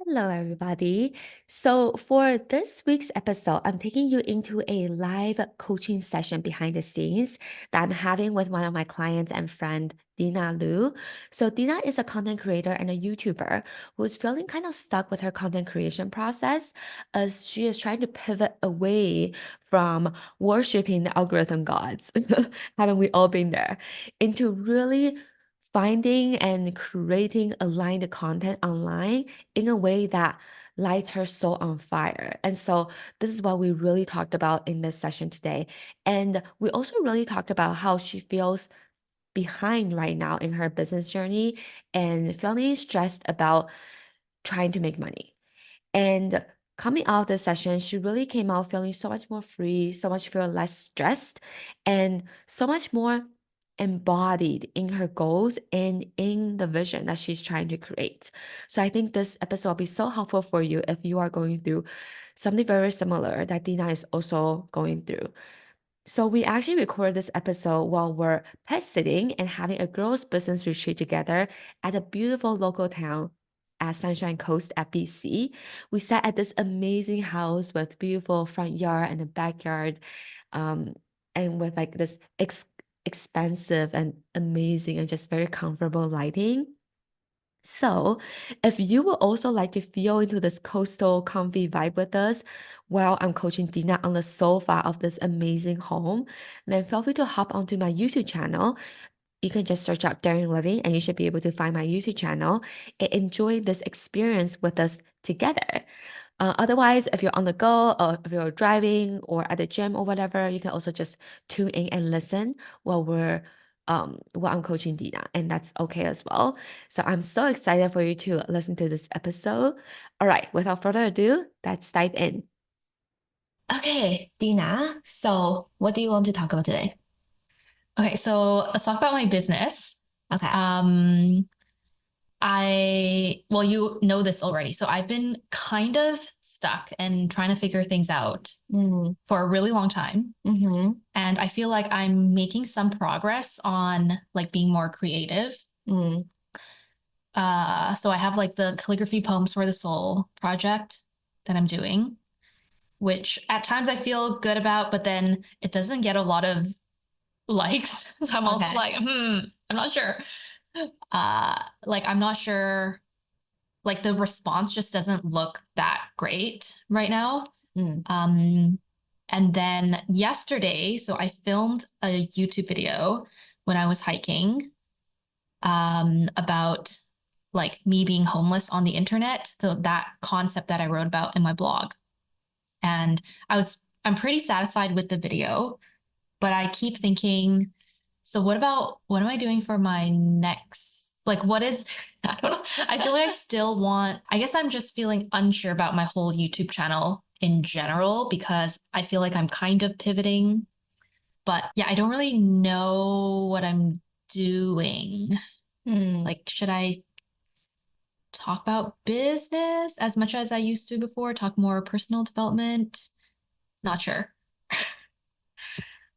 Hello, everybody. So, for this week's episode, I'm taking you into a live coaching session behind the scenes that I'm having with one of my clients and friend, Dina Lu. So, Dina is a content creator and a YouTuber who's feeling kind of stuck with her content creation process as she is trying to pivot away from worshiping the algorithm gods. Haven't we all been there? Into really finding and creating aligned content online in a way that lights her soul on fire. And so this is what we really talked about in this session today. And we also really talked about how she feels behind right now in her business journey and feeling stressed about trying to make money. And coming out of this session, she really came out feeling so much more free, so much feel less stressed, and so much more embodied in her goals and in the vision that she's trying to create. So I think this episode will be so helpful for you if you are going through something very similar that Dina is also going through. So we actually recorded this episode while we're pet sitting and having a girls' business retreat together at a beautiful local town at Sunshine Coast at BC. We sat at this amazing house with beautiful front yard and a backyard, um, and with like this expensive and amazing and just very comfortable lighting. So, if you would also like to feel into this coastal, comfy vibe with us while I'm coaching Dina on the sofa of this amazing home, then feel free to hop onto my YouTube channel. You can just search up Daring Living and you should be able to find my YouTube channel and enjoy this experience with us together. Otherwise, if you're on the go or if you're driving or at the gym or whatever, you can also just tune in and listen while I'm coaching Dina, and that's okay as well. So I'm so excited for you to listen to this episode. All right, without further ado, let's dive in. Okay, Dina. So what do you want to talk about today? Okay, so let's talk about my business. Okay. Well, you know this already. So I've been kind of stuck and trying to figure things out for a really long time. Mm-hmm. And I feel like I'm making some progress on like being more creative. Mm. So I have like the calligraphy poems for the soul project that I'm doing, which at times I feel good about, but then it doesn't get a lot of likes. So I'm also Okay. like, I'm not sure. Like I'm not sure, like the response just doesn't look that great right now. Mm. And then yesterday, so I filmed a YouTube video when I was hiking, about like me being homeless on the internet. So that concept that I wrote about in my blog. And I'm pretty satisfied with the video, but I keep thinking, so what am I doing for my next, like, what is, I don't know. I feel like I still want, I guess I'm just feeling unsure about my whole YouTube channel in general because I feel like I'm kind of pivoting. But yeah, I don't really know what I'm doing. Mm. Like, should I talk about business as much as I used to before, talk more personal development? Not sure.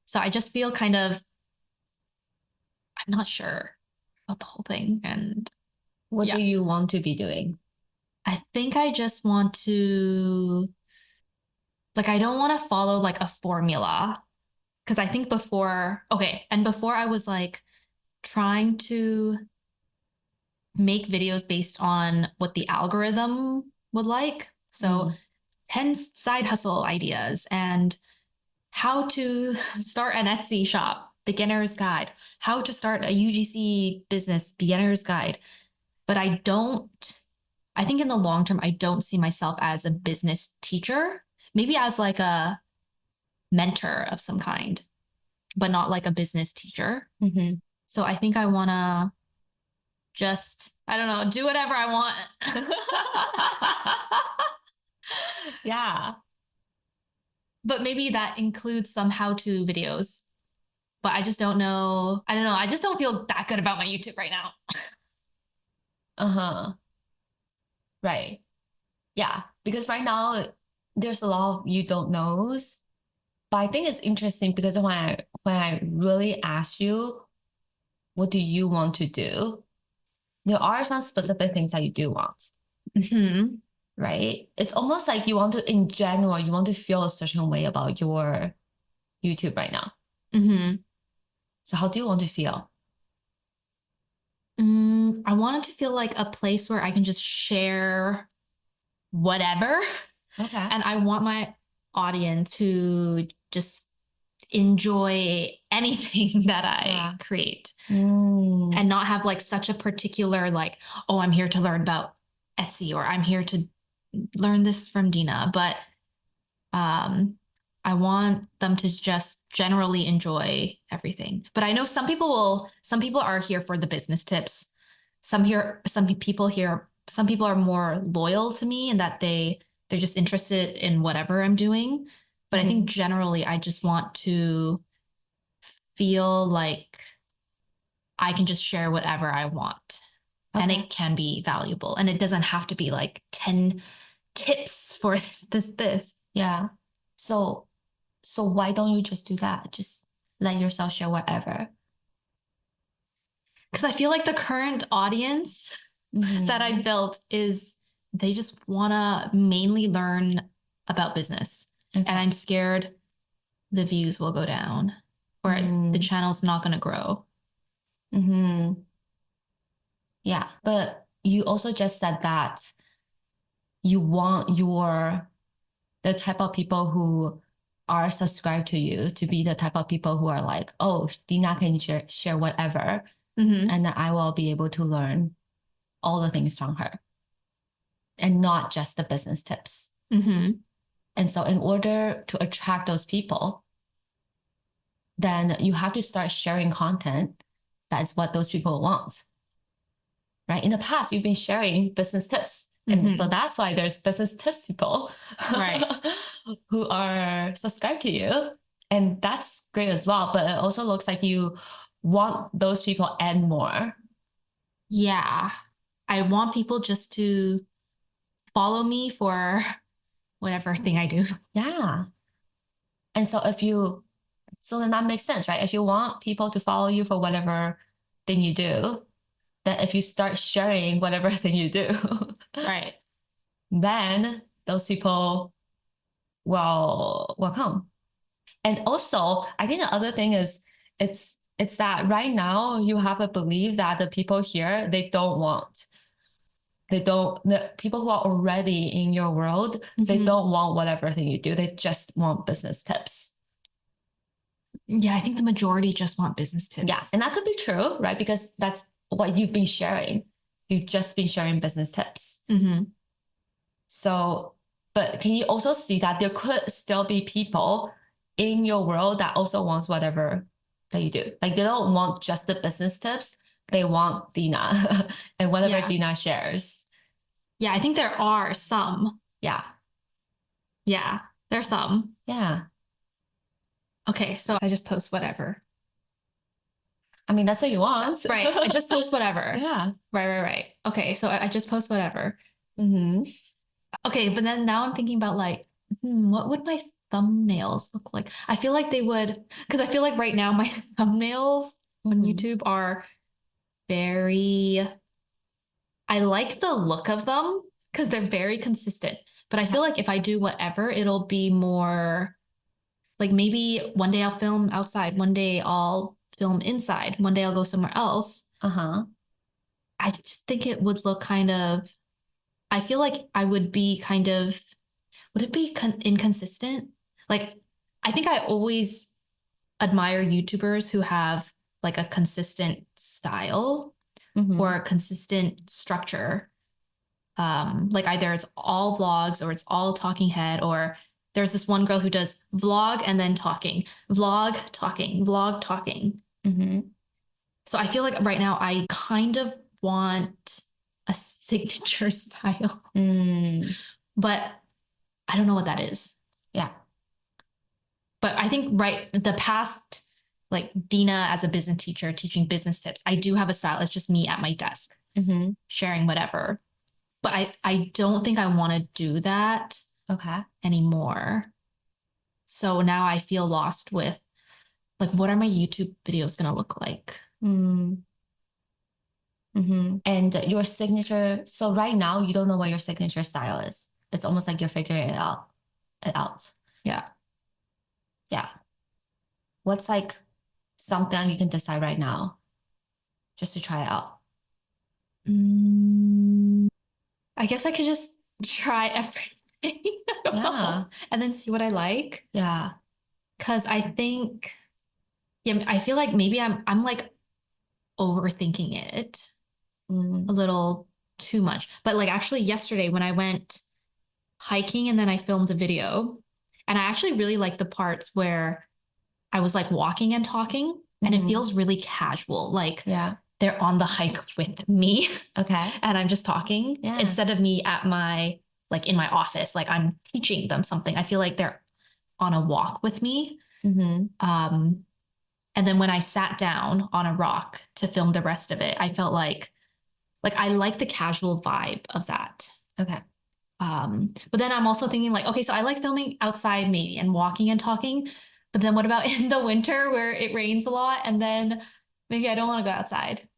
So I just feel kind of, I'm not sure about the whole thing. And What yeah, do you want to be doing? I think I just want to, like, I don't want to follow like a formula. Cause I think before I was like trying to make videos based on what the algorithm would like. So Mm. 10 side hustle ideas and how to start an Etsy shop, beginner's guide, how to start a UGC business, beginner's guide. But I think in the long term, I don't see myself as a business teacher, maybe as like a mentor of some kind, but not like a business teacher. Mm-hmm. So I think I want to just, I don't know, do whatever I want. Yeah. But maybe that includes some how to videos. But I just don't know. I don't know. I just don't feel that good about my YouTube right now. Uh-huh. Right. Yeah. Because right now there's a lot of you don't knows. But I think it's interesting because when I really ask you, what do you want to do? There are some specific things that you do want. Mm-hmm. right? It's almost like you want to, in general, you want to feel a certain way about your YouTube right now. Mm-hmm. So how do you want to feel? I want it to feel like a place where I can just share whatever. Okay. And I want my audience to just enjoy anything that I create and not have like such a particular, like, oh, I'm here to learn about Etsy or I'm here to learn this from Dina. But I want them to just generally enjoy everything. But I know some people are here for the business tips. Some people are more loyal to me and that they're just interested in whatever I'm doing. But I think generally I just want to feel like I can just share whatever I want. Okay. And it can be valuable. And it doesn't have to be like 10 tips for this. Yeah. So why don't you just do that? Just let yourself share whatever. Because I feel like the current audience that I built is they just want to mainly learn about business. Okay. And I'm scared the views will go down or the channel's not going to grow. Yeah. But you also just said that you want the type of people who are subscribed to you to be the type of people who are like, oh, Dina can share whatever, and I will be able to learn all the things from her and not just the business tips. And so in order to attract those people, then you have to start sharing content that's what those people want. Right? In the past, you've been sharing business tips. And so that's why there's business tips people who are subscribed to you. And that's great as well. But it also looks like you want those people and more. Yeah. I want people just to follow me for whatever thing I do. Yeah. And so then that makes sense, right? If you want people to follow you for whatever thing you do, then if you start sharing whatever thing you do, right, then those people will come. And also, I think the other thing is it's that right now you have a belief that the people here, the people who are already in your world, they don't want whatever thing you do. They just want business tips. Yeah, I think the majority just want business tips. Yeah, and that could be true, right? Because that's what you've been sharing. You've just been sharing business tips. So, but can you also see that there could still be people in your world that also wants whatever that you do? Like they don't want just the business tips. They want Dina and whatever Dina shares. Yeah, I think there are some. Yeah. Yeah, there's some. Yeah. Okay, so I just post whatever. I mean, that's what you want. Right. I just post whatever. Yeah. Right. Okay, so I just post whatever. Okay, but then now I'm thinking about like, what would my thumbnails look like? I feel like they would, because I feel like right now my thumbnails on YouTube are very, I like the look of them because they're very consistent. But I feel like if I do whatever, it'll be more like maybe one day I'll film outside, one day I'll film inside, one day I'll go somewhere else. I just think it would look kind of, I feel like I would be kind of, would it be inconsistent? Like, I think I always admire YouTubers who have like a consistent style or a consistent structure. Like either it's all vlogs or it's all talking head, or there's this one girl who does vlog and then talking, vlog, talking, vlog, talking. So I feel like right now I kind of want a signature style, but I don't know what that is. Yeah. But I think the past, like Dina as a business teacher teaching business tips, I do have a style. It's just me at my desk sharing whatever. But I don't think I want to do that anymore. So now I feel lost with like, what are my YouTube videos going to look like? And your signature, so right now you don't know what your signature style is. It's almost like you're figuring it out. Yeah. Yeah. What's like something you can decide right now just to try it out? I guess I could just try everything. I don't know. And then see what I like. Yeah. Cause I think, yeah, I feel like maybe I'm like overthinking it a little too much. But like actually yesterday when I went hiking and then I filmed a video, and I actually really like the parts where I was like walking and talking, and it feels really casual. Like they're on the hike with me. Okay. And I'm just talking instead of me at my, like in my office, like I'm teaching them something. I feel like they're on a walk with me. And then when I sat down on a rock to film the rest of it, I felt like I like the casual vibe of that. Okay. But then I'm also thinking like, okay, so I like filming outside maybe and walking and talking, but then what about in the winter where it rains a lot and then maybe I don't want to go outside.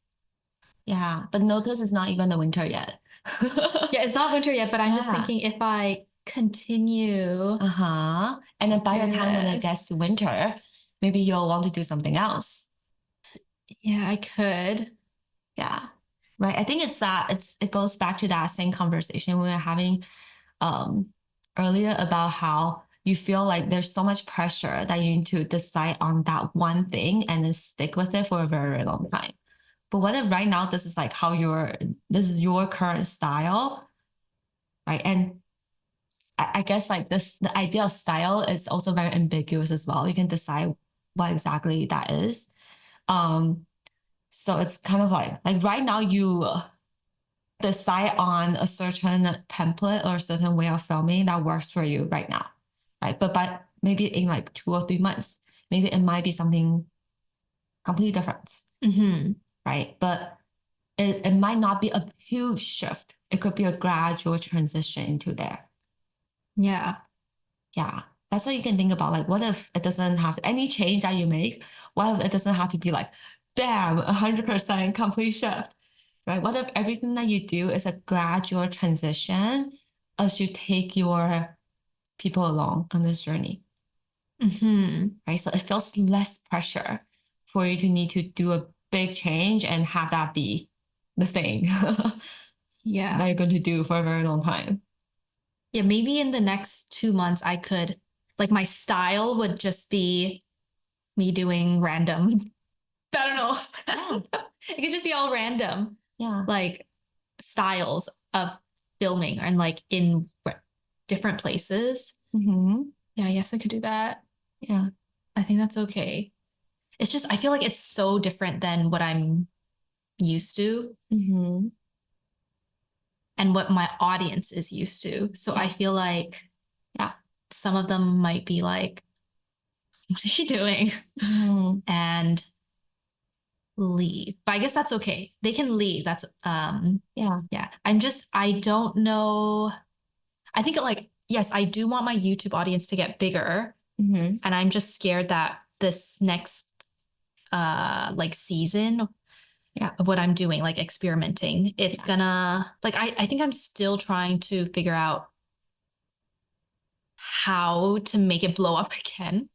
Yeah, but notice it's not even the winter yet. Yeah, it's not winter yet, but I'm just thinking if I continue. And then by the time when it gets to winter, maybe you'll want to do something else. Yeah, I could. Yeah. Right. I think it goes back to that same conversation we were having earlier about how you feel like there's so much pressure that you need to decide on that one thing and then stick with it for a very, very long time. But what if right now this is like this is your current style, right? And I guess like the idea of style is also very ambiguous as well. You can decide what exactly that is. So it's kind of like right now you decide on a certain template or a certain way of filming that works for you right now, right? But maybe in like 2 or 3 months, maybe it might be something completely different, right? But it might not be a huge shift. It could be a gradual transition into there. Yeah. Yeah. That's what you can think about. Like, what if it doesn't have to, any change that you make, what if it doesn't have to be like, bam, 100% complete shift, right? What if everything that you do is a gradual transition as you take your people along on this journey, right? So it feels less pressure for you to need to do a big change and have that be the thing that you're going to do for a very long time. Yeah, maybe in the next 2 months, I could, like, my style would just be me doing random. I don't know. It could just be all random. Yeah. Like styles of filming and like in different places. Yeah, I guess I could do that. Yeah. I think that's okay. It's just, I feel like it's so different than what I'm used to and what my audience is used to. So I feel like, some of them might be like, what is she doing? And leave. But I guess that's okay. They can leave. That's yeah. I don't know. I think like, yes, I do want my YouTube audience to get bigger. And I'm just scared that this next like season of what I'm doing, like experimenting, it's gonna like I think I'm still trying to figure out how to make it blow up again.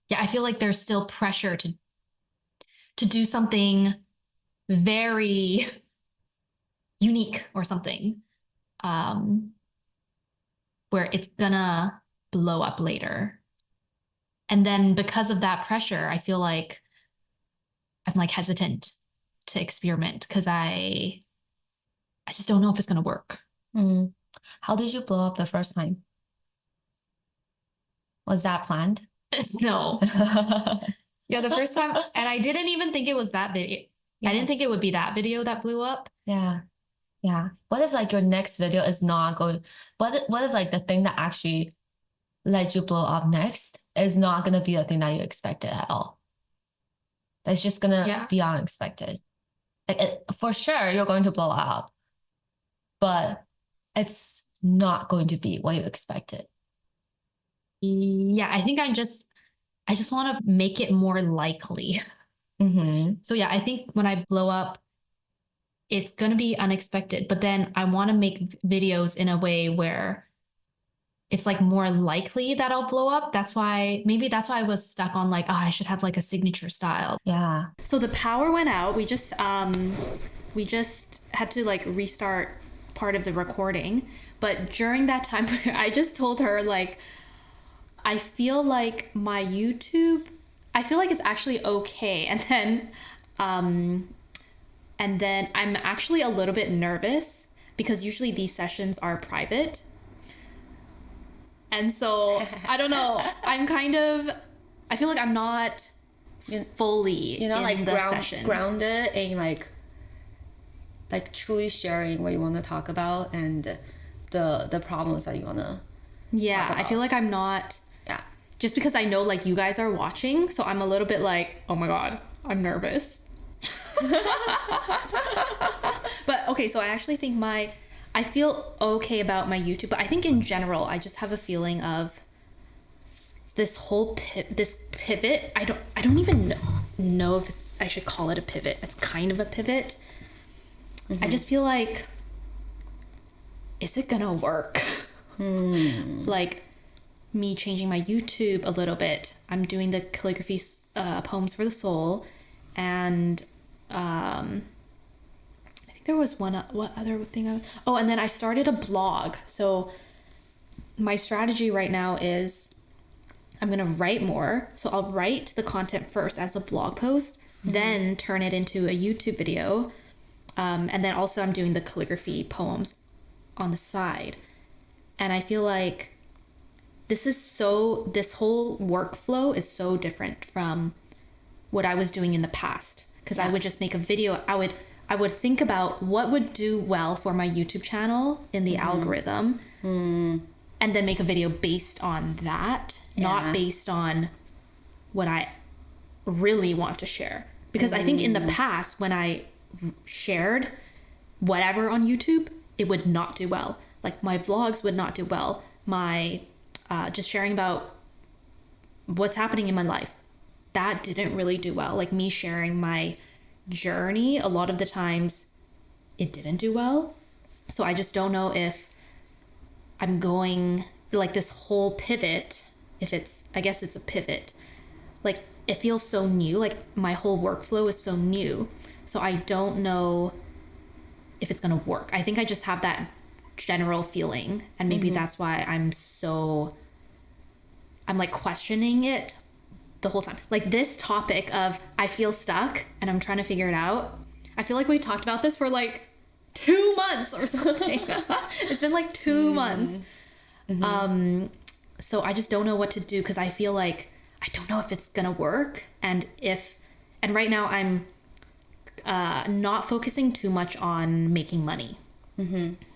Yeah, I feel like there's still pressure to do something very unique or something where it's gonna blow up later. And then because of that pressure, I feel like I'm like hesitant to experiment because I just don't know if it's gonna work. How did you blow up the first time? Was that planned? No. Yeah, the first time, and I didn't even think it was that video. I didn't think it would be that video that blew up. Yeah. Yeah. What if like your next video is not going, what if like the thing that actually let you blow up next is not gonna be the thing that you expected at all? It's just gonna be unexpected. Like for sure you're going to blow up, but it's not going to be what you expected. Yeah, I think I just want to make it more likely. So yeah, I think when I blow up, it's going to be unexpected, but then I want to make videos in a way where it's like more likely that I'll blow up. Maybe that's why I was stuck on like, oh, I should have like a signature style. Yeah. So the power went out. We just had to like restart part of the recording. But during that time, I just told her like, I feel like my YouTube, I feel like it's actually okay. And then I'm actually a little bit nervous because usually these sessions are private. And so, I don't know. I feel like I'm not fully in like the session. grounded in like truly sharing what you want to talk about and the problems that you want to Yeah, I feel like I'm not, yeah. just because I know like you guys are watching, so I'm a little bit like, oh my God, I'm nervous. But okay, so I actually think I feel okay about my YouTube, but I think in general, I just have a feeling of this whole this pivot. I don't even know if I should call it a pivot. It's kind of a pivot. I just feel like, is it gonna work? Like me changing my YouTube a little bit. I'm doing the calligraphy poems for the soul, and I think there was what other thing and then I started a blog. So my strategy right now is I'm gonna write more. So I'll write the content first as a blog post, then turn it into a YouTube video. And then also I'm doing the calligraphy poems on the side. And I feel like this whole workflow is so different from what I was doing in the past. Because I would just make a video. I would think about what would do well for my YouTube channel in the algorithm, and then make a video based on that, not based on what I really want to share. Because I think in the past, when I shared whatever on YouTube, it would not do well. Like my vlogs would not do well. My just sharing about what's happening in my life, that didn't really do well. Like me sharing my journey, a lot of the times it didn't do well. So I just don't know if I'm going like this whole pivot, I guess it's a pivot. Like it feels so new, like my whole workflow is so new. So I don't know if it's gonna work. I think I just have that general feeling, and maybe that's why I'm like questioning it the whole time. Like this topic of I feel stuck and I'm trying to figure it out. I feel like we talked about this for like 2 months or something. It's been like 2 months. So I just don't know what to do, because I feel like I don't know if it's gonna work, and right now I'm not focusing too much on making money.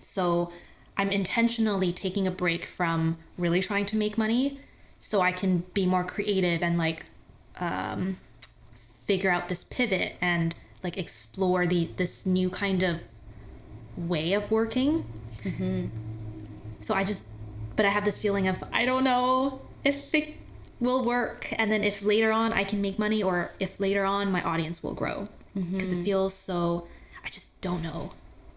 So I'm intentionally taking a break from really trying to make money so I can be more creative and like figure out this pivot and like explore this new kind of way of working. So but I have this feeling of I don't know if it will work, and then if later on I can make money, or if later on my audience will grow, because it feels so, I just don't know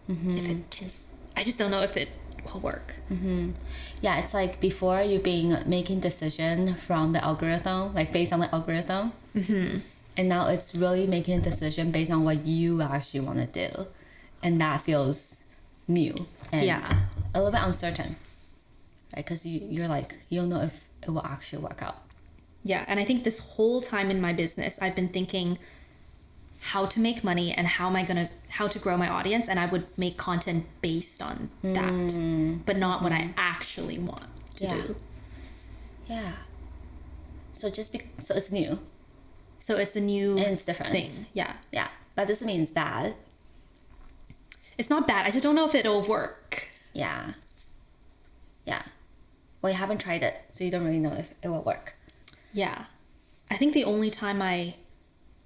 if it can, I just don't know if it will work. Yeah, it's like before you've been making decision from the algorithm, like based on the algorithm, and now it's really making a decision based on what you actually want to do, and that feels new and a little bit uncertain, right? Because you're like, you don't know if it will actually work out. Yeah, and I think this whole time in my business, I've been thinking how to make money and how to grow my audience, and I would make content based on that, but not what I actually want to do. Yeah. So so it's new. So it's a new and it's different thing. Yeah. Yeah. But this means bad. It's not bad. I just don't know if it'll work. Yeah. Yeah. Well, you haven't tried it, so you don't really know if it will work. Yeah. I think the only time I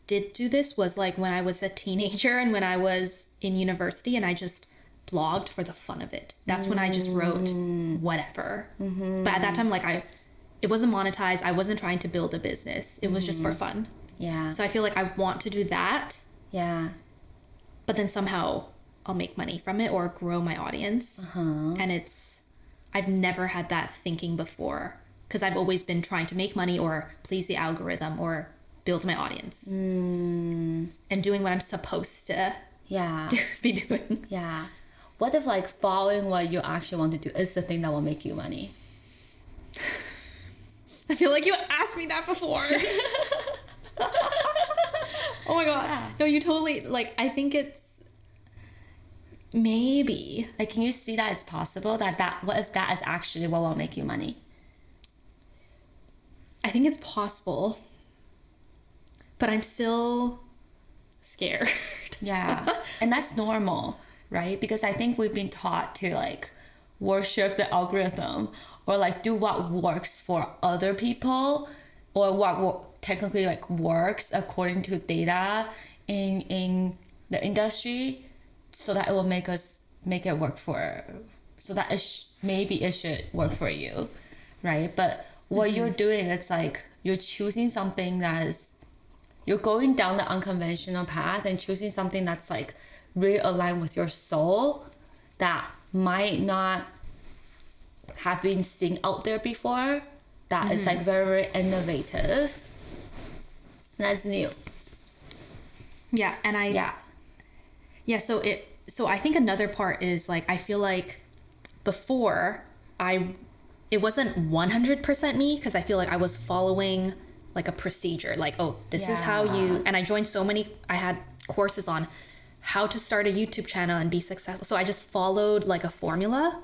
did do this was like when I was a teenager and when I was in university, and I just blogged for the fun of it. That's when I just wrote whatever. But at that time, like it wasn't monetized. I wasn't trying to build a business. It was just for fun. Yeah. So I feel like I want to do that. Yeah. But then somehow I'll make money from it or grow my audience. And I've never had that thinking before because I've always been trying to make money or please the algorithm or build my audience and doing what I'm supposed to be doing. Yeah. What if like following what you actually want to do is the thing that will make you money? I feel like you asked me that before. Oh my god. Yeah. No, you totally, like, I think it's maybe. Like, can you see that it's possible that what if that is actually what will make you money? I think it's possible. But I'm still scared. Yeah. And that's normal, right? Because I think we've been taught to like worship the algorithm or like do what works for other people or what technically like works according to data in the industry so that it will make it work for, so that maybe it should work for you, right? But what you're doing, it's like you're choosing something that is, you're going down the unconventional path and choosing something that's like really aligned with your soul that might not have been seen out there before, that is like very, very innovative. That's new. Yeah, and so I think another part is like I feel like before it wasn't 100% me because I feel like I was following like a procedure, like, oh, this is how you, and I joined I had courses on how to start a YouTube channel and be successful. So I just followed like a formula.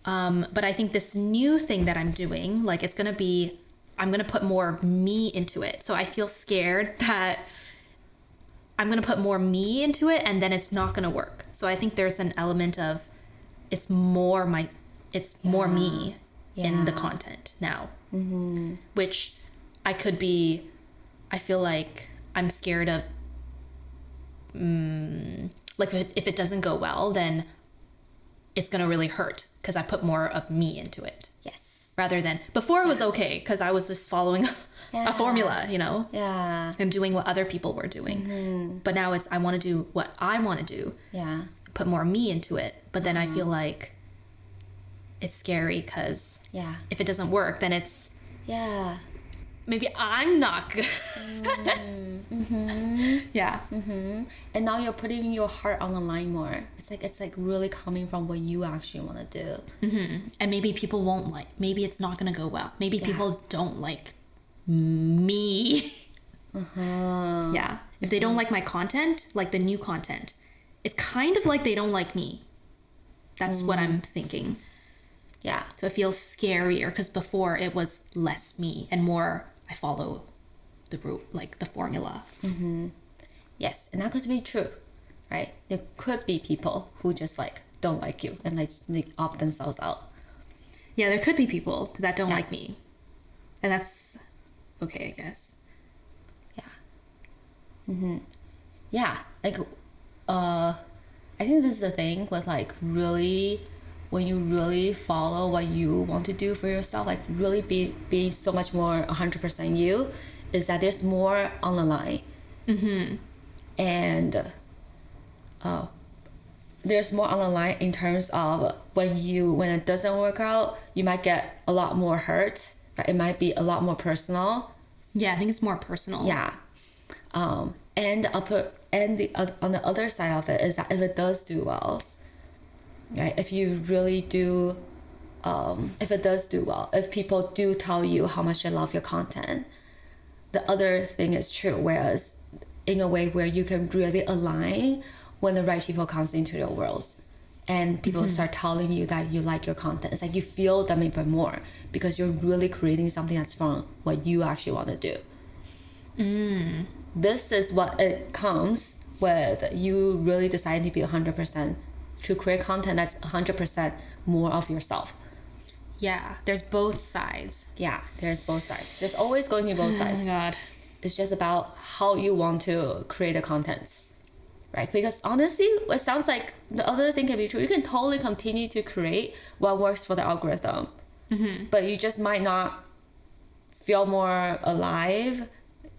But I think this new thing that I'm doing, like I'm going to put more me into it. So I feel scared that I'm going to put more me into it and then it's not going to work. So I think there's an element of it's more me in the content now, which I feel like I'm scared of, like if it doesn't go well, then it's going to really hurt because I put more of me into it. Yes. Rather than, before it was okay because I was just following a formula, you know? Yeah. And doing what other people were doing. But now I want to do what I want to do. Yeah. Put more me into it. But then I feel like it's scary because if it doesn't work, then it's maybe I'm not good. Yeah. And now you're putting your heart on the line more. It's like really coming from what you actually want to do. And maybe people won't maybe it's not going to go well. Maybe people don't like me. Yeah. If they don't like my content, like the new content, it's kind of like they don't like me. That's what I'm thinking. Yeah. So it feels scarier because before it was less me and more I follow the route, like the formula. Yes, and that could be true, right? There could be people who just like don't like you and like they opt themselves out. Yeah, there could be people that don't like me. And that's okay, I guess. Yeah. Yeah, like I think this is the thing with like really, when you really follow what you want to do for yourself, like really be so much more 100% you, is that there's more on the line. And there's more on the line in terms of when it doesn't work out, you might get a lot more hurt, right? It might be a lot more personal. Yeah, I think it's more personal. Yeah. And on the other side of it is that if it does do well, right? If you really do, if it does do well, if people do tell you how much they love your content, the other thing is true. Whereas in a way where you can really align when the right people comes into your world and people start telling you that you like your content. It's like you feel them even more because you're really creating something that's from what you actually want to do. This is what it comes with you really deciding to be 100%, to create content that's 100% more of yourself. Yeah, there's both sides. Yeah, there's both sides. There's always going to be both sides. Oh my god. It's just about how you want to create the content, right? Because honestly, it sounds like the other thing can be true. You can totally continue to create what works for the algorithm, but you just might not feel more alive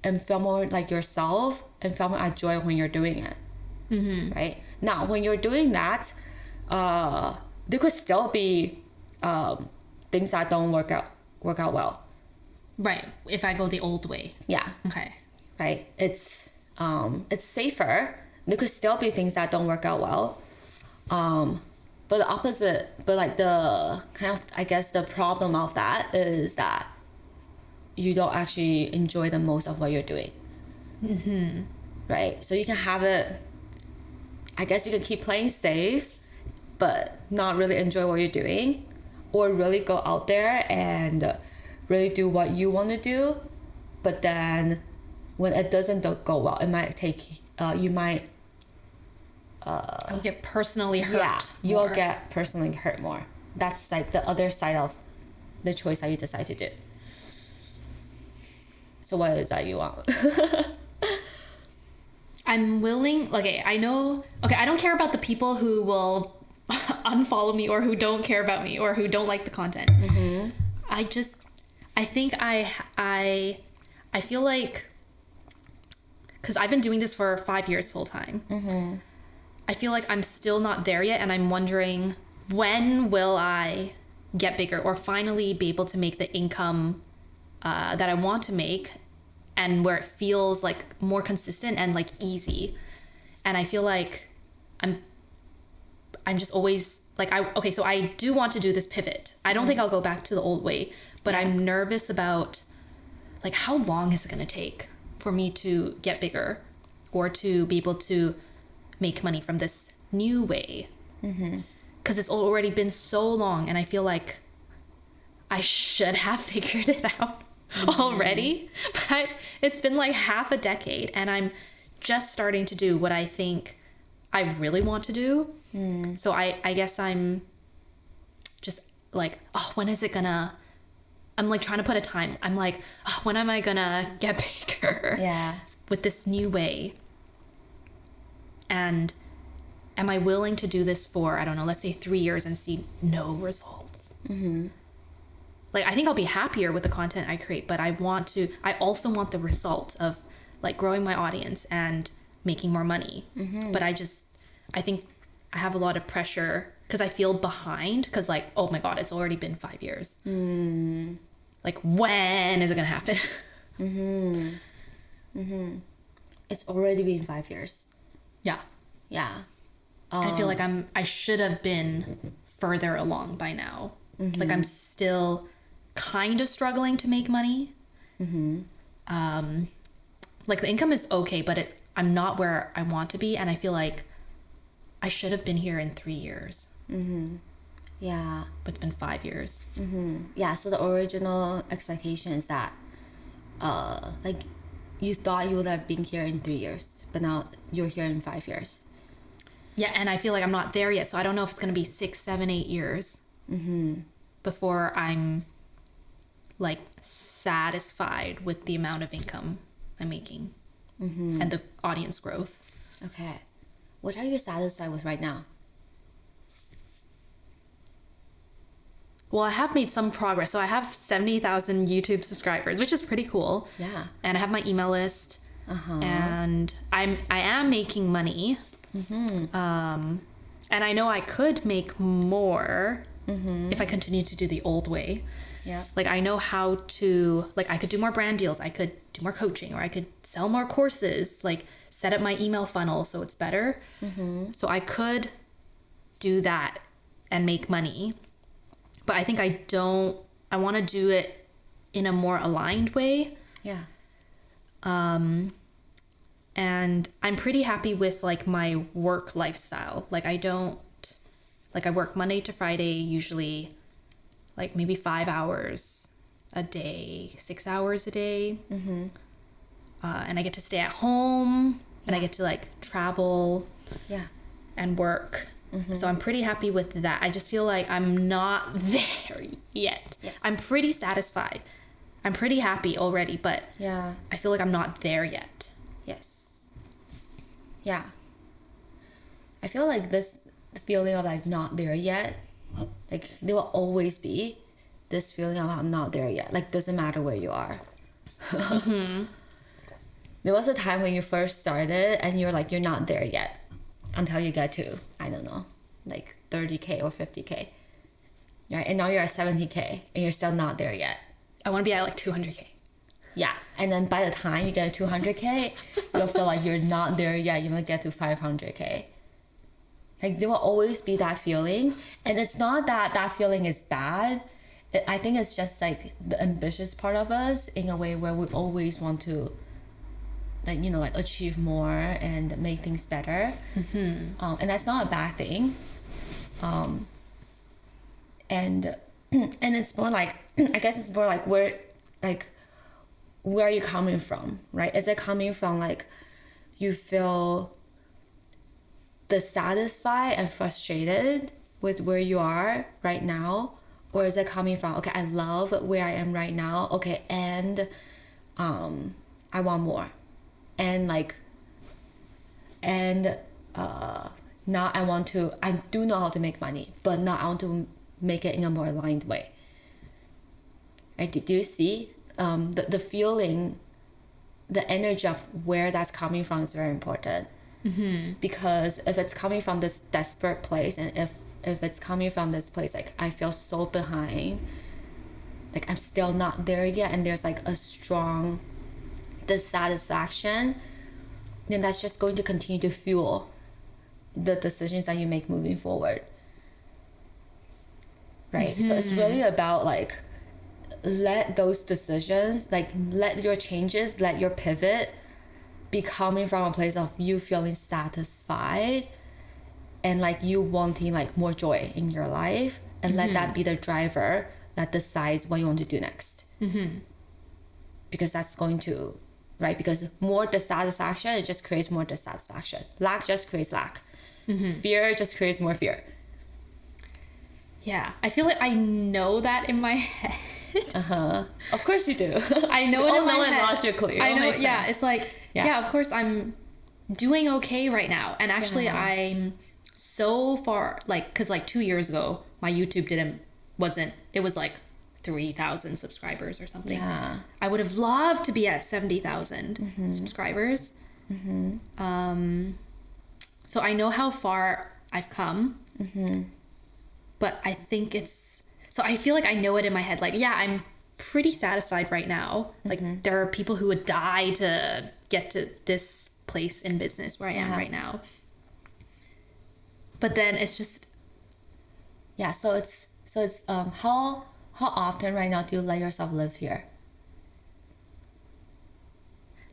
and feel more like yourself and feel more joy when you're doing it, right? Now, when you're doing that, there could still be things that don't work out well. Right. If I go the old way. Yeah. Okay. Right. It's safer. There could still be things that don't work out well. But the opposite, but like the kind of, I guess the problem of that is that you don't actually enjoy the most of what you're doing. Right? So you can have it, I guess you can keep playing safe, but not really enjoy what you're doing, or really go out there and really do what you want to do. But then when it doesn't go well, it might take, you might... I'll get personally hurt. Yeah, you'll get personally hurt more. That's like the other side of the choice that you decide to do. So what is that you want? I'm willing, okay, I know, okay, I don't care about the people who will unfollow me or who don't care about me or who don't like the content. I think I feel like, because I've been doing this for 5 years full time. I feel like I'm still not there yet, and I'm wondering, when will I get bigger or finally be able to make the income that I want to make, and where it feels like more consistent and like easy. And I feel like I'm just always like, so I do want to do this pivot. I don't think I'll go back to the old way, but I'm nervous about like, how long is it going to take for me to get bigger or to be able to make money from this new way? Because it's already been so long, and I feel like I should have figured it out already, but it's been like half a decade, and I'm just starting to do what I think I really want to do. So I guess I'm just like, oh, when is it gonna, I'm like trying to put a time. I'm like, oh, when am I gonna get bigger with this new way? And am I willing to do this for, I don't know, let's say 3 years and see no results? Like, I think I'll be happier with the content I create, but I also want the result of like growing my audience and making more money. But I think I have a lot of pressure because I feel behind, because like, oh my God, it's already been 5 years. Like, when is it gonna happen? It's already been 5 years. Yeah. I feel like I should have been further along by now. Like, I'm still kind of struggling to make money. Like, the income is okay, but I'm not where I want to be, and I feel like I should have been here in 3 years. Yeah. But it's been 5 years. Yeah, so the original expectation is that like you thought you would have been here in 3 years, but now you're here in 5 years. Yeah, and I feel like I'm not there yet, so I don't know if it's going to be 6, 7, 8 years before I'm like satisfied with the amount of income I'm making and the audience growth. Okay. What are you satisfied with right now? Well, I have made some progress. So I have 70,000 YouTube subscribers, which is pretty cool. Yeah. And I have my email list. And I am making money. And I know I could make more if I continue to do the old way. Yeah. Like, I know how to, like, I could do more brand deals. I could do more coaching, or I could sell more courses, like set up my email funnel so it's better. So I could do that and make money. But I think I want to do it in a more aligned way. Yeah. And I'm pretty happy with like my work lifestyle. Like, I work Monday to Friday, usually like maybe 5 hours a day, 6 hours a day. And I get to stay at home and I get to like travel and work. So I'm pretty happy with that. I just feel like I'm not there yet. Yes. I'm pretty satisfied. I'm pretty happy already, but I feel like I'm not there yet. Yes. Yeah. I feel like this feeling of like not there yet, like there will always be this feeling of I'm not there yet. Like, doesn't matter where you are. There was a time when you first started and you're like, you're not there yet. until you get to, I don't know, like 30K or 50K, right? And now you're at 70K and you're still not there yet. I want to be at like 200K. Yeah, and then by the time you get to 200K, you'll feel like you're not there yet. You might get to 500K. Like there will always be that feeling, and it's not that that feeling is bad. I think it's just like the ambitious part of us in a way where we always want to, like, you know, like achieve more and make things better. And that's not a bad thing. And it's more like, I guess it's more like where are you coming from, right? Is it coming from like you feel dissatisfied and frustrated with where you are right now? Or is it coming from, okay, I love where I am right now, okay, and I want more. And like, now I do know how to make money, but now I want to make it in a more aligned way. Right? Do you see the feeling, the energy of where that's coming from is very important. Because if it's coming from this desperate place, and if it's coming from this place like I feel so behind, like I'm still not there yet, and there's like a strong dissatisfaction, then that's just going to continue to fuel the decisions that you make moving forward, right? So it's really about like, let those decisions, like let your changes, let your pivot be coming from a place of you feeling satisfied and like you wanting like more joy in your life, and let that be the driver that decides what you want to do next. Because that's going to, right? Because more dissatisfaction, it just creates more dissatisfaction. Lack just creates lack. Fear just creates more fear. Yeah, I feel like I know that in my head. Of course you do. I know it in my head. Logically. I know. Yeah, it's like, yeah, of course I'm doing okay right now. And actually I'm so far, like, because like 2 years ago, my YouTube it was like 3,000 subscribers or something. Yeah. I would have loved to be at 70,000 subscribers. So I know how far I've come. But I think so I feel like I know it in my head. Like, yeah, I'm pretty satisfied right now. Like, there are people who would die to get to this place in business where I am right now. But then it's just, so it's how often right now do you let yourself live here?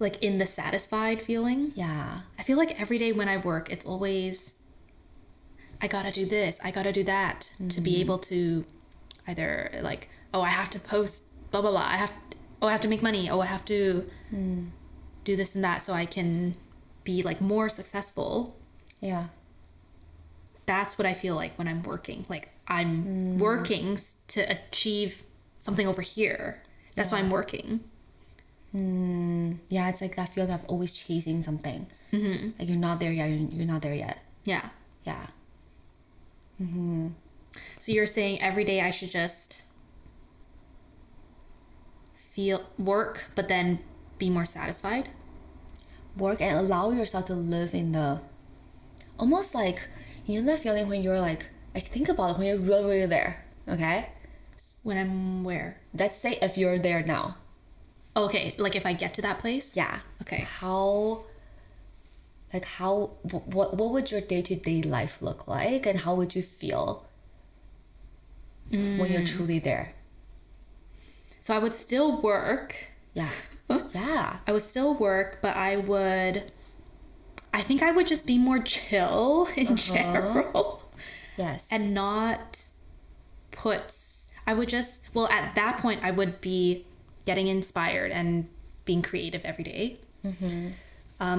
like in the satisfied feeling. Yeah. I feel like every day when I work, it's always, I gotta do this, I gotta do that to be able to either like, oh, I have to post blah, blah, blah. I have to make money. Oh, I have to do this and that so I can be like more successful. Yeah. That's what I feel like when I'm working. Like I'm working to achieve something over here. That's why I'm working. Yeah, it's like that feeling of always chasing something. Like you're not there yet. You're not there yet. Yeah. Yeah. So you're saying every day I should just work, but then be more satisfied? Work and allow yourself to live in the, almost like, you know that feeling when you're like think about it, when you're really, really there, okay? When I'm where? Let's say if you're there now. Okay, like if I get to that place? Yeah. Okay. What would your day-to-day life look like, and how would you feel when you're truly there? So I would still work. Yeah. Yeah. I would still work, but I think I would just be more chill in general. Yes. And not at that point I would be getting inspired and being creative every day.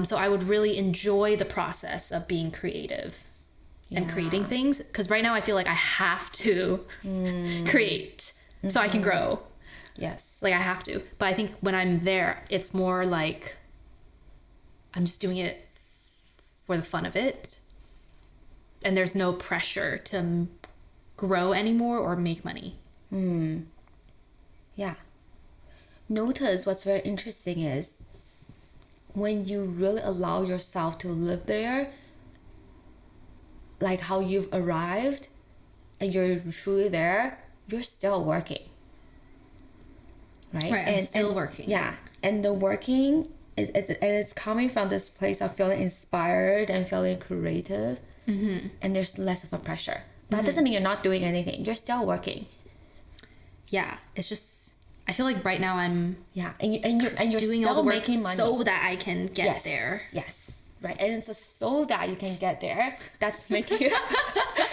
So I would really enjoy the process of being creative and creating things, because right now I feel like I have to create so I can grow. Yes. Like I have to. But I think when I'm there, it's more like I'm just doing it for the fun of it. And there's no pressure to grow anymore or make money. Yeah. Notice what's very interesting is when you really allow yourself to live there, like how you've arrived and you're truly there, you're still working. Right? I'm still working. Yeah. And the working, it's coming from this place of feeling inspired and feeling creative. And there's less of a pressure. That doesn't mean you're not doing anything. You're still working. Yeah. It's just, I feel like right now I'm and you're doing still all the work making money. so that I can get there. Yes. Right. And it's just so that you can get there. That's making it,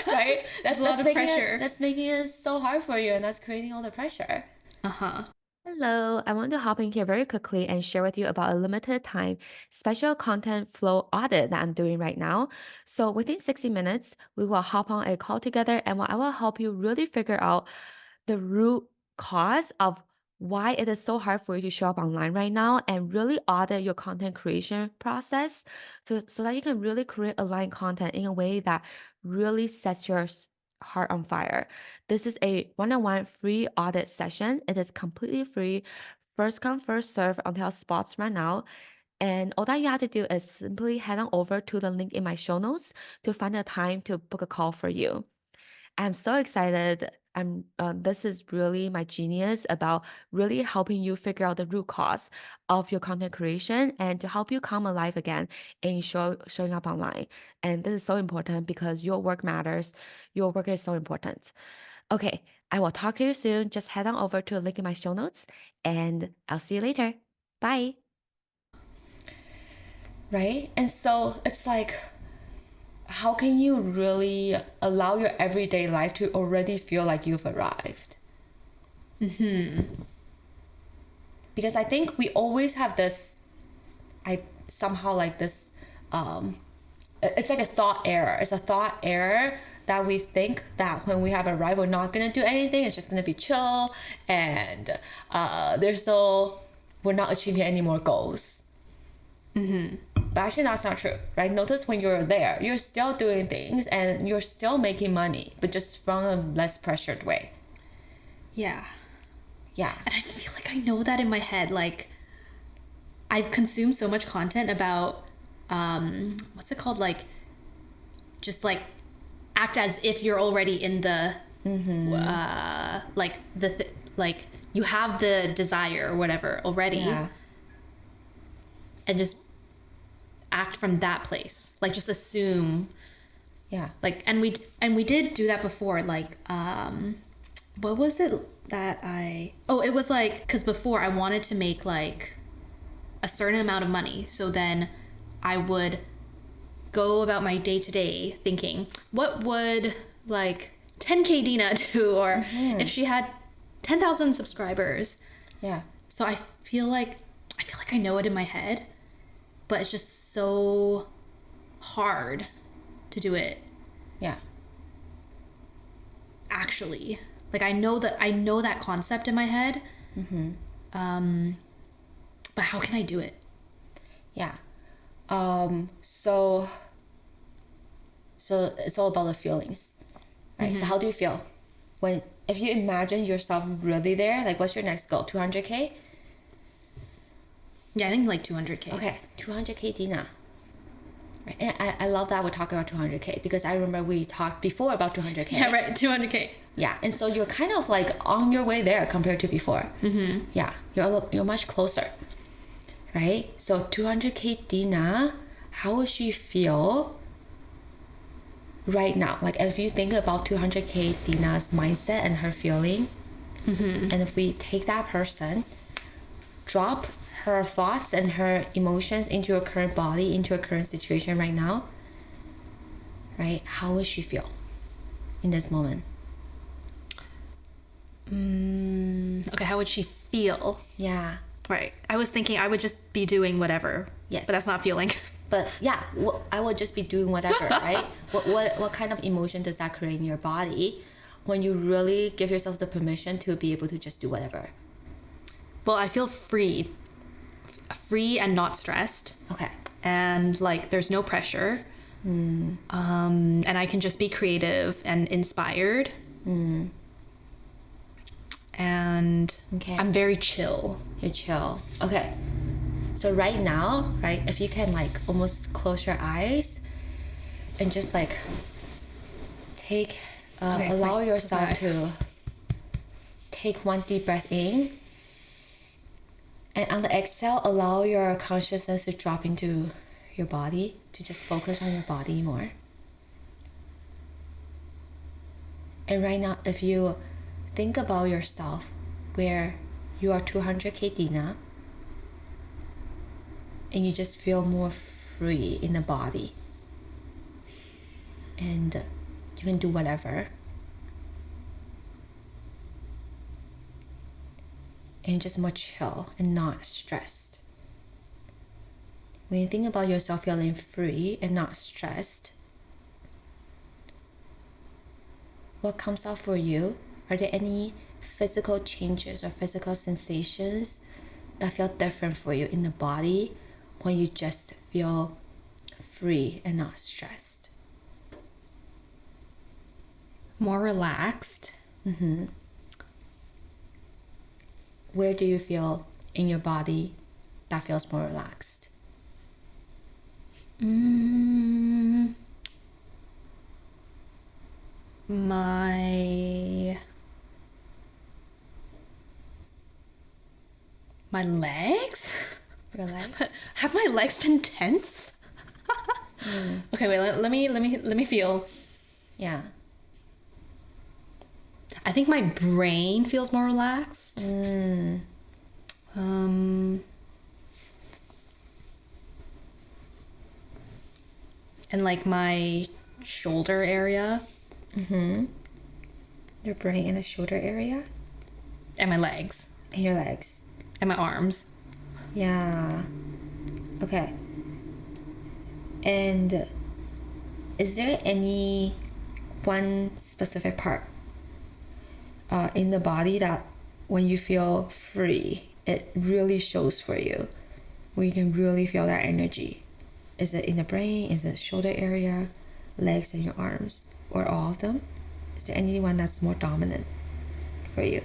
right? That's a lot of pressure. That's making it so hard for you, and that's creating all the pressure. Hello, I want to hop in here very quickly and share with you about a limited time special content flow audit that I'm doing right now. So within 60 minutes, we will hop on a call together and I will help you really figure out the root cause of why it is so hard for you to show up online right now and really audit your content creation process so that you can really create aligned content in a way that really sets your heart on fire. This is a one-on-one free audit session. It is completely free. First come, first serve until spots run out. And all that you have to do is simply head on over to the link in my show notes to find a time to book a call for you. I'm so excited. This is really my genius about really helping you figure out the root cause of your content creation and to help you come alive again in showing up online. And this is so important because your work matters. Your work is so important. Okay, I will talk to you soon. Just head on over to the link in my show notes and I'll see you later. Bye. Right? And so it's like, how can you really allow your everyday life to already feel like you've arrived? Because I think we always have this, it's like a thought error. It's a thought error that we think that when we have arrived, we're not going to do anything. It's just going to be chill and we're not achieving any more goals. But actually that's not true, right? Notice when you're there, you're still doing things and you're still making money, but just from a less pressured way. Yeah. Yeah. And I feel like I know that in my head. Like, I've consumed so much content about, what's it called? Like, just like act as if you're already in the, like you have the desire or whatever already. Yeah. And just act from that place, like just assume. Like, and we did do that before. Like, what was it that it was like, because before I wanted to make like a certain amount of money, so then I would go about my day-to-day thinking, what would like 10K Dina do, or if she had 10,000 subscribers. So I feel like I know it in my head, but it's just so hard to do it. Actually, like I know that concept in my head. But how can I do it? So it's all about the feelings, right? So how do you feel if you imagine yourself really there? Like, what's your next goal? 200K? Yeah, I think like 200K. Okay, 200K Dina. Right. And I love that we're talking about 200K because I remember we talked before about 200K. Yeah, right, 200K. Yeah, and so you're kind of like on your way there compared to before. Yeah, you're much closer, right? So 200K Dina, how would she feel right now? Like if you think about 200K Dina's mindset and her feeling, and if we take that person, drop her thoughts and her emotions into her current body, into her current situation right now, right? How would she feel in this moment? Okay, how would she feel? Yeah. Right. I was thinking I would just be doing whatever. Yes. But that's not feeling. But yeah, I would just be doing whatever, right? What kind of emotion does that create in your body when you really give yourself the permission to be able to just do whatever? Well, I feel free and not stressed. Okay. And like there's no pressure. And I can just be creative and inspired. And I'm very chill. You're chill. Okay. So right now, right, if you can like almost close your eyes and just like Allow yourself okay. to take one deep breath in. And on the exhale, allow your consciousness to drop into your body, to just focus on your body more. And right now, if you think about yourself where you are 200k Dina, and you just feel more free in the body, and you can do whatever, and just more chill and not stressed. When you think about yourself feeling free and not stressed, what comes out for you? Are there any physical changes or physical sensations that feel different for you in the body when you just feel free and not stressed? More relaxed. Mm-hmm. Where do you feel in your body that feels more relaxed? My legs? Your legs? Have my legs been tense? Okay, wait, let me feel. Yeah. I think my brain feels more relaxed. And like my shoulder area. Your brain and the shoulder area? And my legs. And your legs. And my arms. Yeah. Okay. And is there any one specific part in the body that when you feel free, it really shows for you? Where you can really feel that energy? Is it in the brain? Is it shoulder area, legs, and your arms? Or all of them? Is there anyone that's more dominant for you?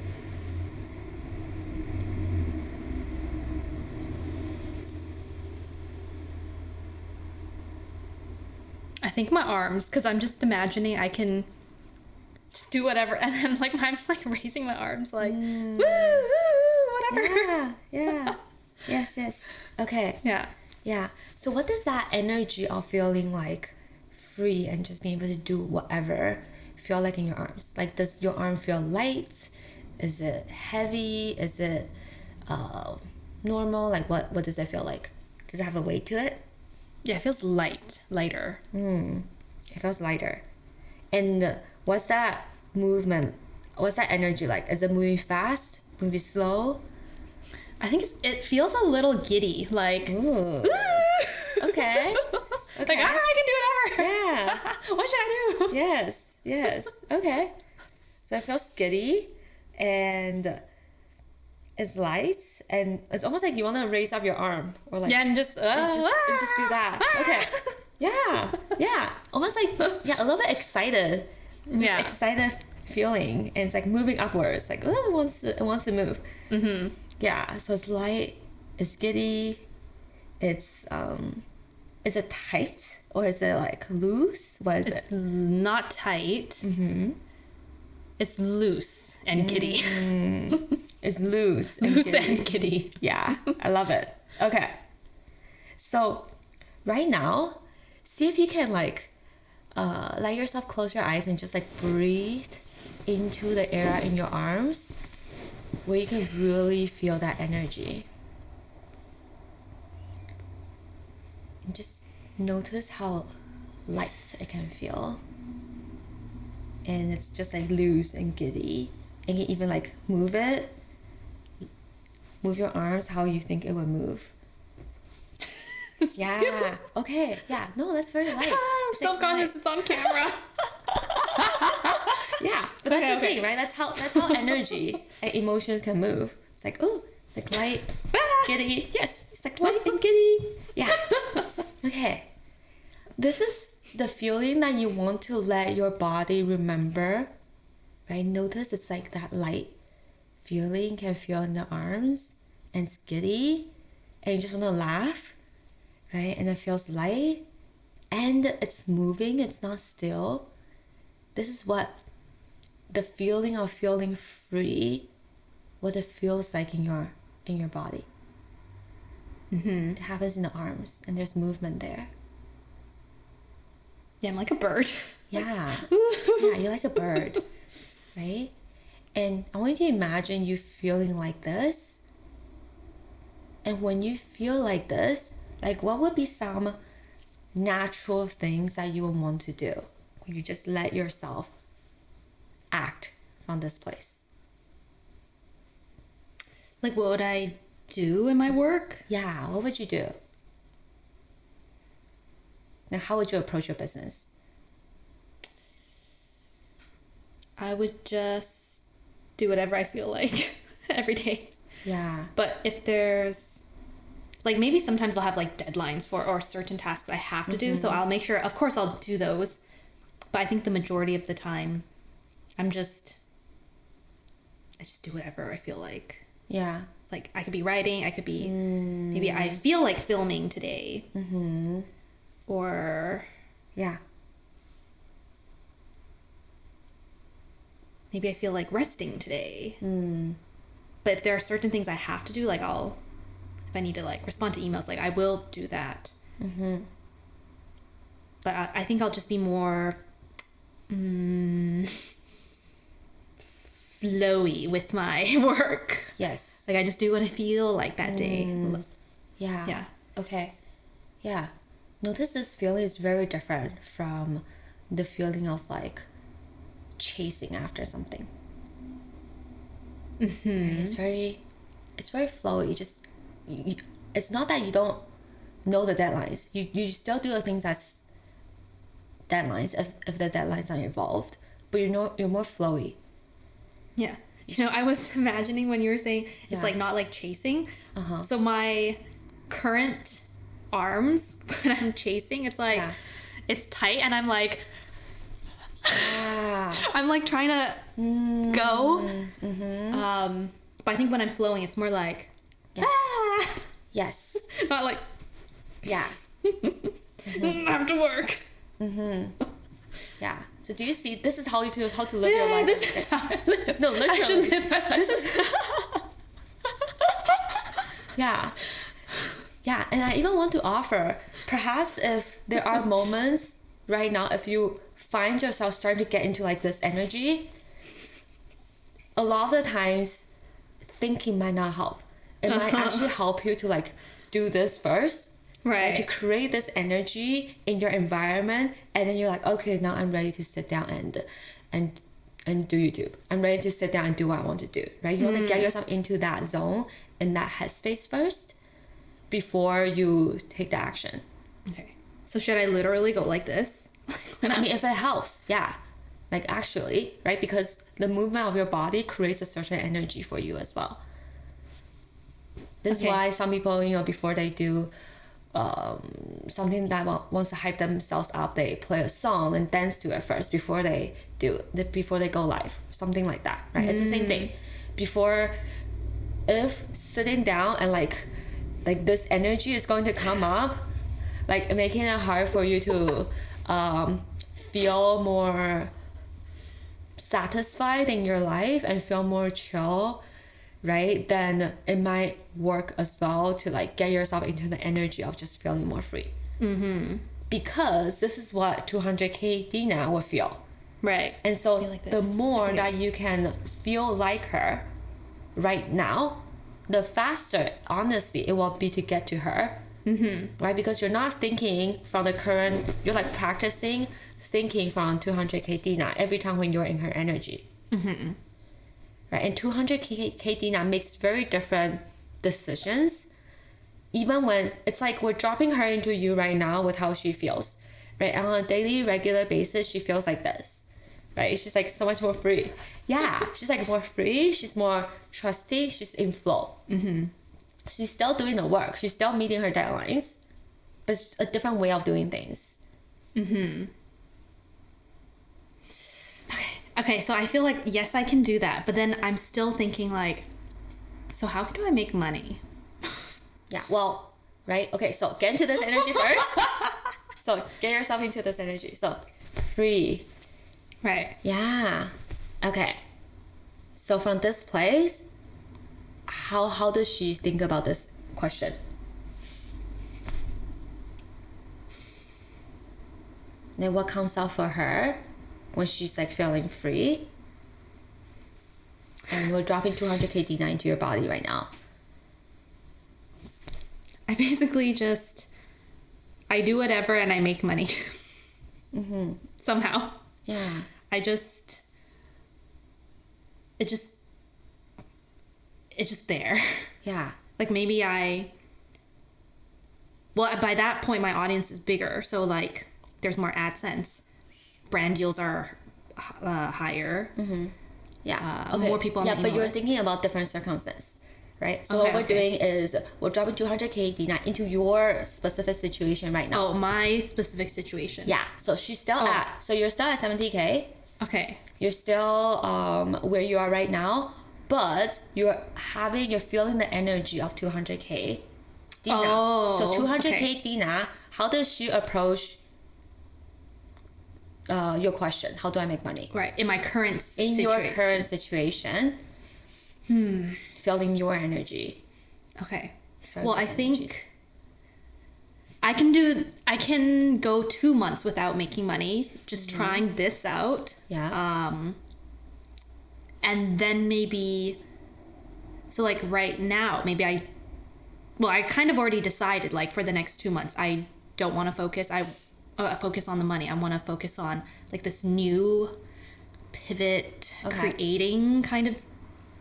I think my arms, because I'm just imagining I can just do whatever, and then like I'm like raising my arms like woo, whatever. Yeah. Yes. Okay. Yeah. So what does that energy of feeling like free and just being able to do whatever feel like in your arms? Like, does your arm feel light? Is it heavy? Is it normal? Like, what does it feel like? Does it have a weight to it? Yeah, it feels lighter. It feels lighter. And what's that movement? What's that energy like? Is it moving fast? Moving slow? I think it feels a little giddy, like Ooh. Okay. like I can do whatever. Yeah. What should I do? Yes. Okay. So it feels giddy and it's light and it's almost like you want to raise up your arm or like Yeah, and just do that. Okay. Yeah. Almost like a little bit excited. Yeah. Excited feeling and it's like moving upwards. Like it wants to move. Yeah. So it's light. It's giddy. It's is it tight or is it like loose? What is it? Not tight. It's loose and giddy. It's loose. And Loose giddy. and giddy. Yeah, I love it. Okay. So right now, see if you can like let yourself close your eyes and just like breathe into the area in your arms where you can really feel that energy. And just notice how light it can feel. And it's just like loose and giddy. And you can even like move it. Move your arms how you think it would move. Yeah. Okay. Yeah. No, that's very light. I'm It's like self-conscious. light. It's on camera. Yeah. But that's the Okay. thing, right? That's how energy and emotions can move. It's like, oh, it's like light, giddy. Yes. It's like light and giddy. Yeah. Okay. This is the feeling that you want to let your body remember, right? Notice it's like that light feeling you can feel in the arms and it's giddy and you just want to laugh, right? And it feels light and it's moving, it's not still. this is what the feeling of feeling free, what it feels like in your body. It happens in the arms, and there's movement there. Yeah, I'm like a bird. Yeah. Yeah, you're like a bird, right? And I want you to imagine you feeling like this. And when you feel like this, like what would be some natural things that you would want to do when you just let yourself act from this place? Like, what would I do in my work? Yeah, what would you do? Now, how would you approach your business? I would just do whatever I feel like every day. Yeah. But if there's, like, maybe sometimes I'll have like deadlines for or certain tasks I have to do, so I'll make sure, of course I'll do those, but I think the majority of the time I just do whatever I feel like. Yeah. Like, I could be writing, I could be, maybe I feel like filming today. Or Yeah. maybe I feel like resting today. But if there are certain things I have to do, like if I need to like respond to emails, like I will do that. But I think I'll just be more flowy with my work. Yes. Like I just do what I feel like that day. Yeah. Yeah. Okay. Yeah. Notice this feeling is very different from the feeling of like chasing after something. Right? It's very flowy. It's not that you don't know the deadlines. You still do the things that's deadlines if the deadlines are involved, but you're more flowy. Yeah. You know, I was imagining when you were saying it's Yeah. like not like chasing. So my current arms when I'm chasing, it's like it's tight and I'm like I'm like trying to go. But I think when I'm flowing, it's more like Yes. not like Yeah. I have to work. Yeah. So do you see? This is how to live your life. This is how I live. No, I should literally. live my life. This is. Yeah. Yeah, and I even want to offer, perhaps if there are moments right now, if you find yourself starting to get into like this energy, a lot of the times thinking might not help. It might actually help you to like do this first. Right. To create this energy in your environment, and then you're like, okay, now I'm ready to sit down and do YouTube. I'm ready to sit down and do what I want to do, right? You want to get yourself into that zone, in that headspace first, before you take the action. Okay. So should I literally go like this? I mean, if it helps, yeah. Like actually, right? Because the movement of your body creates a certain energy for you as well. This is why some people, before they do something that wants to hype themselves up, they play a song and dance to it first before they go live, something like that, right? It's the same thing. If sitting down and like this energy is going to come up, like making it hard for you to feel more satisfied in your life and feel more chill, right? Then it might work as well to like get yourself into the energy of just feeling more free. Because this is what 200K Dina will feel. Right. And so like the this. more that you can feel like her right now, the faster, honestly, it will be to get to her. Right? Because you're not thinking from the current, you're like practicing thinking from 200K Dina every time when you're in her energy. Right? And 200K Dina makes very different decisions, even when it's like we're dropping her into you right now with how she feels, right? And on a daily, regular basis, she feels like this, right? She's like so much more free. Yeah, she's like more free. She's more trusting. She's in flow. She's still doing the work. She's still meeting her deadlines, but it's a different way of doing things. Okay, so I feel like, yes, I can do that. But then I'm still thinking like, so how do I make money? Yeah, well, right? Okay, so get into this energy first. So get yourself into this energy. So free, Right. Yeah. Okay. So from this place, how does she think about this question? Then what comes out for her when she's like feeling free? And we're dropping 200K Dina into your body right now. I basically I do whatever and I make money. Somehow. Yeah. It's just there. Yeah. Like maybe by that point my audience is bigger, so like there's more AdSense, brand deals are higher. Yeah. More people on yeah, the but email you're list. thinking about different circumstances, right? So Okay, what we're okay. doing is we're dropping 200K Dina into your specific situation right now. Oh, my specific situation. Yeah. So she's still you're still at 70K. Okay. You're still where you are right now, but you're feeling the energy of 200K Dina. Oh, So 200K okay. Dina, how does she approach your question? How do I make money? Right. In my current In situation. your current situation, feeling your energy. Okay. Feeling Well, I this think energy. I can go 2 months without making money, just trying this out. Yeah. And then maybe, so like right now, maybe I kind of already decided, like for the next 2 months, I don't want to focus. Focus on the money. I want to focus on like this new pivot, creating kind of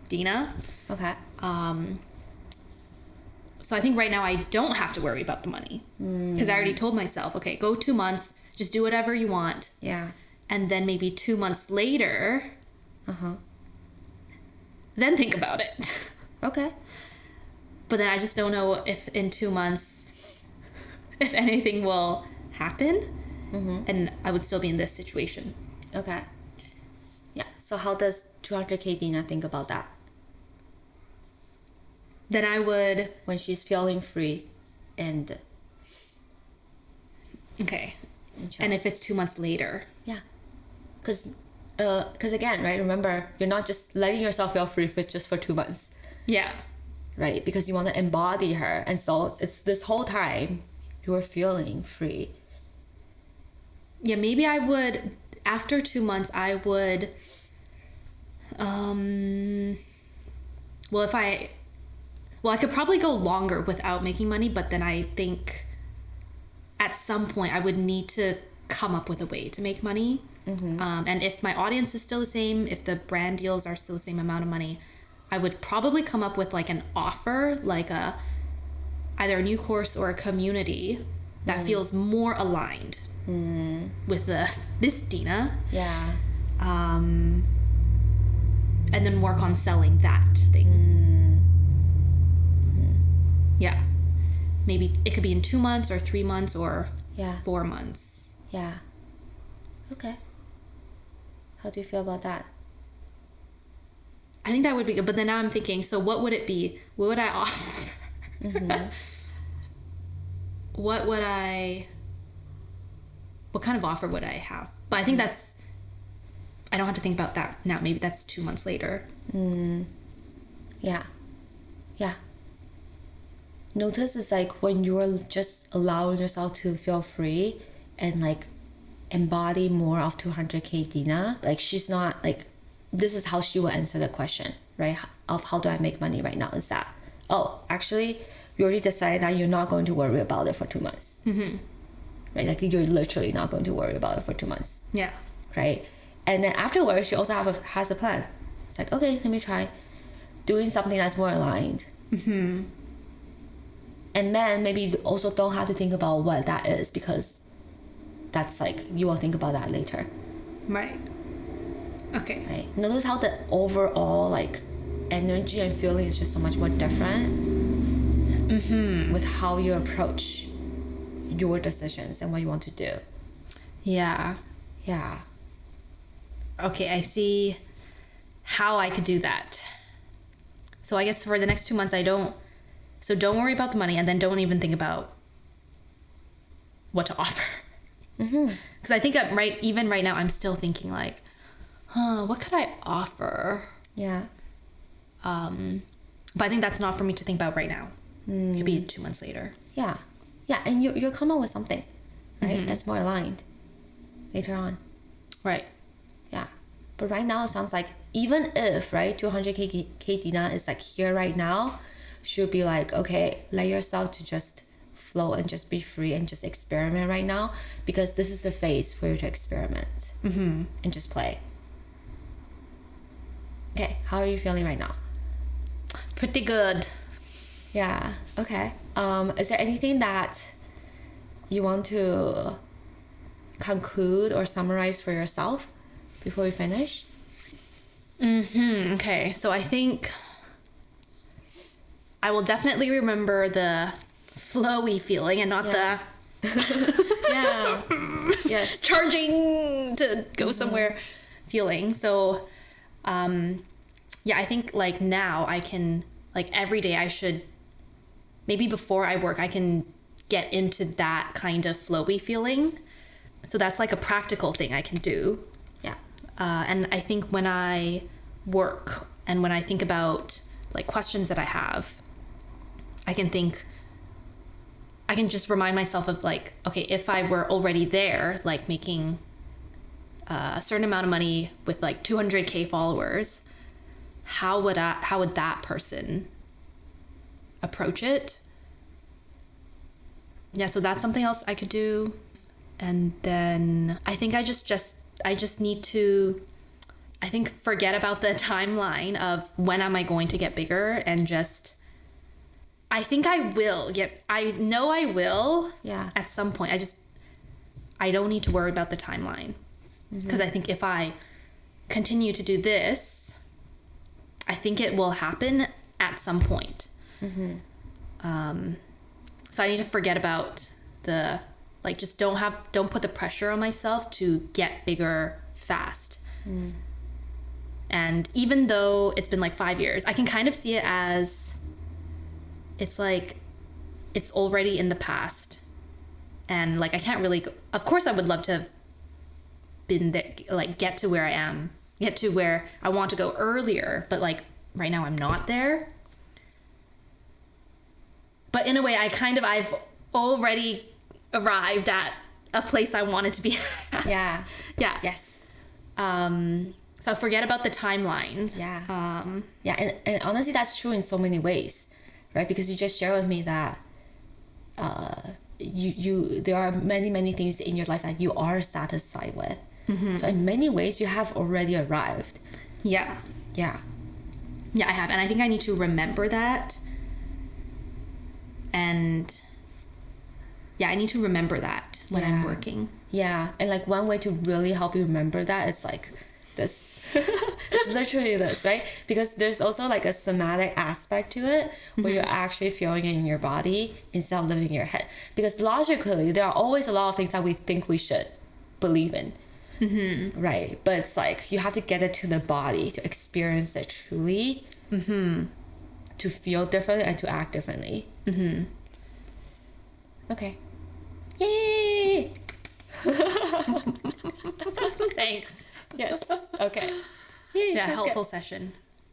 Dina. Okay. So I think right now I don't have to worry about the money because I already told myself, okay, go 2 months, just do whatever you want. Yeah. And then maybe 2 months later, then think about it. Okay. But then I just don't know if in 2 months, if anything will happen, and I would still be in this situation. Okay. Yeah. So how does 200K Dina think about that Then I would, when she's feeling free and okay. chill? And if it's 2 months later, Yeah. Because again, right? Remember, you're not just letting yourself feel free just for 2 months, yeah. right? Because you want to embody her, and so it's this whole time you're feeling free. Yeah, maybe I would, after 2 months, I would, I could probably go longer without making money, but then I think at some point I would need to come up with a way to make money. And if my audience is still the same, if the brand deals are still the same amount of money, I would probably come up with like an offer, like either a new course or a community that feels more aligned with this Dina. Yeah. And then work on selling that thing. Yeah. Maybe it could be in 2 months or 3 months or 4 months. Yeah. Okay. How do you feel about that? I think that would be good. But then now I'm thinking, so what would it be? What would I offer? What kind of offer would I have? But I think I don't have to think about that now. Maybe that's 2 months later. Yeah. Yeah. Notice it's like when you're just allowing yourself to feel free and like embody more of 200K Dina, like she's not like, this is how she will answer the question, right? Of how do I make money right now is that, oh, actually, you already decided that you're not going to worry about it for 2 months. Right? Like you're literally not going to worry about it for 2 months. Yeah. Right? And then afterwards, she also has a plan. It's like, okay, let me try doing something that's more aligned. And then maybe you also don't have to think about what that is, because that's like, you will think about that later. Right. Okay. Right? Notice how the overall like energy and feeling is just so much more different with how you approach your decisions and what you want to do. Yeah. Yeah. Okay, I see how I could do that. So I guess for the next 2 months, don't worry about the money, and then don't even think about what to offer. Because I think that even right now, I'm still thinking like, What could I offer? Yeah. But I think that's not for me to think about right now. It could be 2 months later. Yeah. Yeah, and you'll come up with something, right? That's more aligned later on. Right. Yeah. But right now it sounds like even if, right, 200K Dina is like here right now, she'll be like, okay, let yourself to just flow and just be free and just experiment right now, because this is the phase for you to experiment and just play. Okay, how are you feeling right now? Pretty good. Yeah, okay. Is there anything that you want to conclude or summarize for yourself before we finish? Okay, so I think I will definitely remember the flowy feeling and not the Yeah. Yes. charging to go somewhere feeling. So, yeah, I think like now I can, like every day I should, maybe before I work, I can get into that kind of flowy feeling. So that's like a practical thing I can do. Yeah. And I think when I work and when I think about like questions that I have, I can just remind myself of like, okay, if I were already there, like making a certain amount of money with like 200K followers, how would that person approach it? Yeah, so that's something else I could do. And then I think I just need to, I think, forget about the timeline of when am I going to get bigger, and just, I think I will I know I will. Yeah. At some point. I don't need to worry about the timeline. Because I think if I continue to do this, I think it will happen at some point. So I need to forget about the, like, just don't put the pressure on myself to get bigger fast. And even though it's been like 5 years, I can kind of see it as, it's like, it's already in the past. And like, I can't really, of course I would love to have been there, like get to where I am, get to where I want to go earlier, but like right now I'm not there. But in a way, I've already arrived at a place I wanted to be at. Yeah. Yeah. Yes. So forget about the timeline. Yeah. Yeah, and honestly, that's true in so many ways, right? Because you just shared with me that there are many things in your life that you are satisfied with. So in many ways, you have already arrived. Yeah. Yeah. Yeah, I have. And I think I need to remember that. And yeah, I need to remember that when I'm working. Yeah. And like one way to really help you remember that is like this. It's literally this, right? Because there's also like a somatic aspect to it where you're actually feeling it in your body instead of living in your head. Because logically, there are always a lot of things that we think we should believe in. Right? But it's like you have to get it to the body to experience it truly, to feel differently and to act differently. Okay. Yay! Thanks. Yes. Okay. Yay, Yeah, sounds helpful good. session.